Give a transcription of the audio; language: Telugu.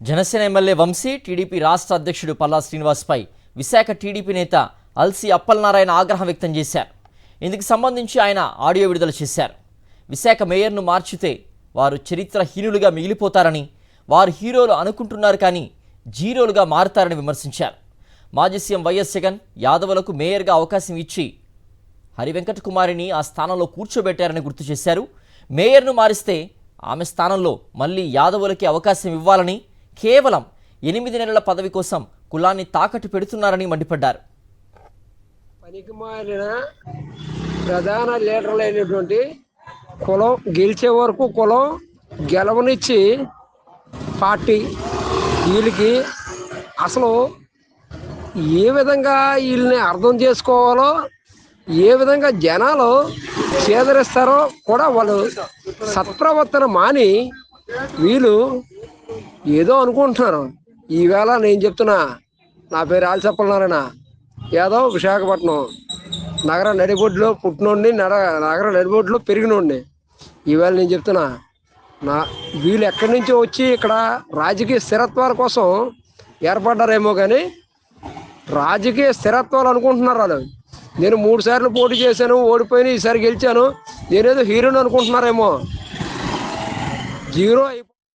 జనసేన ఎమ్మెల్యే వంశీ టీడీపీ రాష్ట్ర అధ్యక్షుడు పల్లా శ్రీనివాస్పై విశాఖ టీడీపీ నేత అల్సి అప్పలనారాయణ ఆగ్రహం వ్యక్తం చేశారు. ఇందుకు సంబంధించి ఆయన ఆడియో విడుదల చేశారు. విశాఖ మేయర్ను మార్చితే వారు చరిత్రహీనులుగా మిగిలిపోతారని, వారు హీరోలు అనుకుంటున్నారు కానీ జీరోలుగా మారుతారని విమర్శించారు. మాజీ సీఎం వైఎస్ జగన్ యాదవులకు మేయర్గా అవకాశం ఇచ్చి హరివెంకట కుమారిని ఆ స్థానంలో కూర్చోబెట్టారని గుర్తు చేశారు. మేయర్ను మారిస్తే ఆమె స్థానంలో మళ్లీ యాదవులకి అవకాశం ఇవ్వాలని, కేవలం 8 నెలల పదవి కోసం కులాన్ని తాకట్టు పెడుతున్నారని మండిపడ్డారు. పనికిమాలిన ప్రధాన లీడర్లైనటువంటి కులం గెలిచే వరకు కులం గెలవనిచ్చి పార్టీ వీళ్ళకి అసలు ఏ విధంగా వీళ్ళని అర్థం చేసుకోవాలో, ఏ విధంగా జనాలు చేదరిస్తారో కూడా వాళ్ళు సత్ప్రవర్తన మాని వీళ్ళు ఏదో అనుకుంటున్నారు. ఈవేళ నేను చెప్తున్నా, నా పేరు ఆల్సి అప్పలనారాయణ యాదవ్, విశాఖపట్నం నగర నడిబొడ్డులో పుట్టినోడిని, నగర నడిబొడ్డులో పెరిగినోడిని. ఈవేళ నేను చెప్తున్నా, వీళ్ళు ఎక్కడి నుంచో వచ్చి ఇక్కడ రాజకీయ స్థిరత్వాల కోసం ఏర్పడ్డారేమో కానీ రాజకీయ స్థిరత్వాలు అనుకుంటున్నారు వాళ్ళు. నేను 3 సార్లు పోటీ చేశాను, ఓడిపోయిన ఈసారి గెలిచాను, నేనేదో హీరోని అనుకుంటున్నారేమో. జీరో అయిపోయి